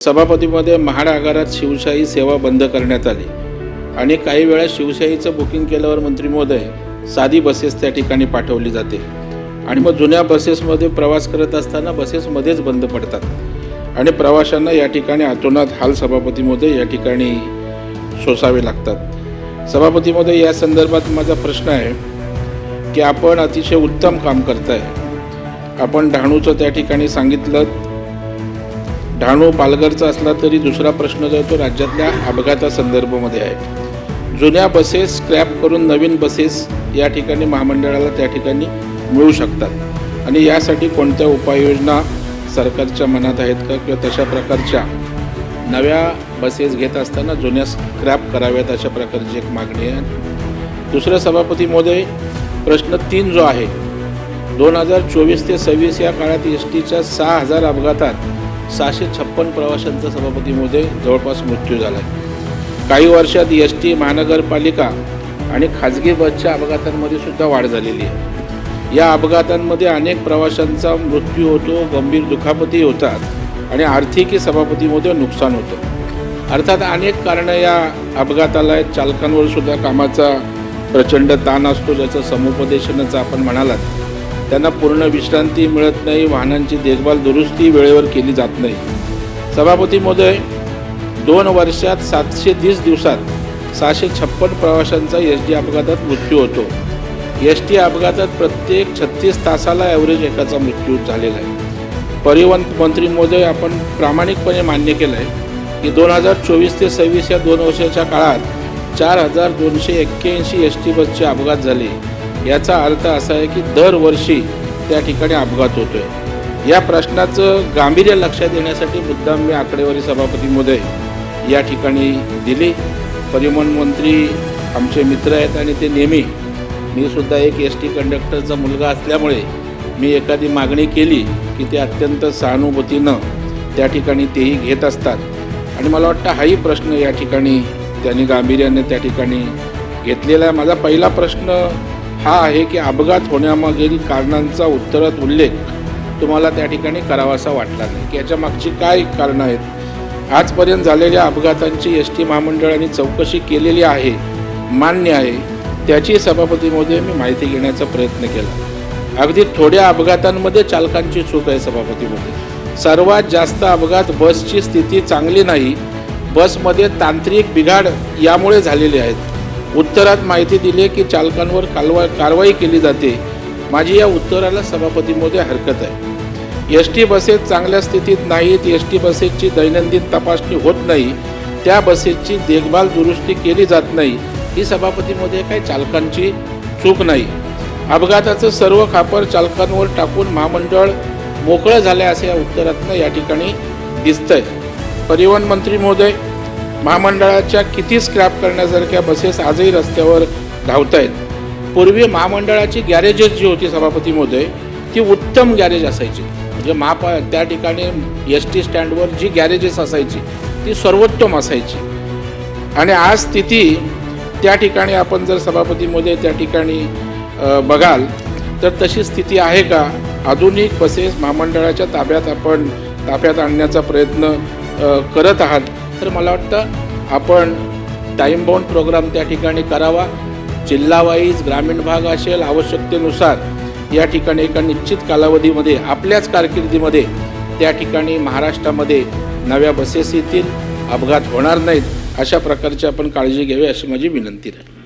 सभापतीमध्ये महाड आगारात शिवशाही सेवा बंद करण्यात आली आणि काही वेळा शिवशाहीचं बुकिंग केल्यावर मंत्री महोदय साधी बसेस त्या ठिकाणी पाठवली जाते आणि मग जुन्या बसेसमध्ये प्रवास करत असताना बसेसमध्येच बंद पडतात आणि प्रवाशांना या ठिकाणी अतोनात हाल सभापती महोदय या ठिकाणी सोसावे लागतात। सभापती महोदय, या संदर्भात माझा प्रश्न आहे की आपण अतिशय उत्तम काम करताय। आपण डहाणूचं त्या ठिकाणी सांगितलं, डहाणू पालघरचा असला तरी दुसरा प्रश्न जो तो राज्यातल्या अपघातासंदर्भामध्ये आहे। जुन्या बसेस स्क्रॅप करून नवीन बसेस या ठिकाणी महामंडळाला त्या ठिकाणी मिळू शकतात आणि यासाठी कोणत्या उपाययोजना सरकारच्या मनात आहेत का, किंवा तशा प्रकारच्या नव्या बसेस घेत असताना जुन्या स्क्रॅप कराव्यात अशा प्रकारची एक मागणी आहे। दुसरं सभापती महोदय, प्रश्न 3 जो आहे, 2024 ते 26 या काळात एसटीच्या 6000 अपघातात 656 प्रवाशांचा सभापती महोदय जवळपास मृत्यू झाला आहे। काही वर्षात एसटी, महानगरपालिका आणि खाजगी बसच्या अपघातांमध्ये सुद्धा वाढ झालेली आहे। या अपघातांमध्ये अनेक प्रवाशांचा मृत्यू होतो, गंभीर दुखापती होतात आणि आर्थिकही सभापती महोदय नुकसान होतं। अर्थात अनेक कारणं या अपघाताला आहेत। चालकांवर सुद्धा कामाचा प्रचंड ताण असतो, ज्याचं समुपदेशनाचं आपण म्हणालात, त्यांना पूर्ण विश्रांती मिळत नाही, वाहनांची देखभाल दुरुस्ती वेळेवर केली जात नाही। सभापती महोदय, 2 वर्षात 730 दिवसात 656 प्रवाशांचा एसटी अपघातात मृत्यू होतो। एसटी अपघातात प्रत्येक 36 तासाला ॲव्हरेज एकाचा मृत्यू झालेला आहे। परिवहन मंत्री महोदय, आपण प्रामाणिकपणे मान्य केलं आहे की 2024 ते 26 या 2 वर्षाच्या काळात 4281 एसटी बसचे अपघात झाले। याचा अर्थ असा आहे की दरवर्षी त्या ठिकाणी अपघात होतोय। या प्रश्नाचं गांभीर्य लक्षात येण्यासाठी मुद्दाम मी आकडेवारी सभापती महोदय या ठिकाणी दिली। परिवहन मंत्री आमचे मित्र आहेत आणि ते नेहमी, मी सुद्धा एक एसटी कंडक्टरचा मुलगा असल्यामुळे मी एखादी मागणी केली की ते अत्यंत सहानुभूतीनं त्या ठिकाणी तेही घेत असतात आणि मला वाटतं हाही प्रश्न या ठिकाणी त्यांनी गांभीर्याने त्या ठिकाणी घेतलेला आहे। माझा पहिला प्रश्न हा आहे की अपघात होण्यामागील कारणांचा उत्तरात उल्लेख तुम्हाला त्या ठिकाणी करावासा वाटला नाही की याच्या मागची काय कारणं आहेत। आजपर्यंत झालेल्या अपघातांची एसटी महामंडळाने चौकशी केलेली आहे, मान्य आहे, त्याची सभापती महोदय मी माहिती घेण्याचा प्रयत्न केला। अगदी थोड्या अपघातांमध्ये चालकांची चूक आहे सभापती महोदय। सर्वात जास्त अपघात बसची स्थिती चांगली नाही, बसमध्ये तांत्रिक बिघाड यामुळे झालेले आहेत। उत्तरात माहिती दिली की चालकांवर कारवाई केली जाते। माझी या उत्तराला सभापती महोदय हरकत आहे। एसटी बसेस चांगल्या स्थितीत नाहीत, एसटी बसेसची दैनंदिन तपासणी होत नाही, त्या बसेसची देखभाल दुरुस्ती केली जात नाही, ही सभापती महोदय काही चालकांची चूक नाही। अपघाताचं सर्व खापर चालकांवर टाकून महामंडळ मोकळं झालं असे या उत्तरातनं या ठिकाणी दिसतंय। परिवहन मंत्री महोदय, महामंडळाच्या किती स्क्रॅप करण्यासारख्या बसेस आजही रस्त्यावर धावत आहेत। पूर्वी महामंडळाची गॅरेजेस जी होती सभापती महोदय, ती उत्तम गॅरेज असायची, म्हणजे त्या ठिकाणी एसटी स्टँडवर जी गॅरेजेस असायची ती सर्वोत्तम असायची आणि आज स्थिती त्या ठिकाणी आपण जर सभापती महोदय त्या ठिकाणी बघाल तर तशी स्थिती आहे का? आधुनिक बसेस महामंडळाच्या ताब्यात आणण्याचा प्रयत्न करत आहात, तर मला वाटतं आपण टाईम बाउंड प्रोग्राम त्या ठिकाणी करावा। जिल्हावाईज ग्रामीण भाग असेल, आवश्यकतेनुसार या ठिकाणी एका निश्चित कालावधीमध्ये आपल्याच कारकिर्दीमध्ये त्या ठिकाणी महाराष्ट्रामध्ये नव्या बसेस येतील, अपघात होणार नाहीत, अशा प्रकारची आपण काळजी घ्यावी अशी माझी विनंती आहे।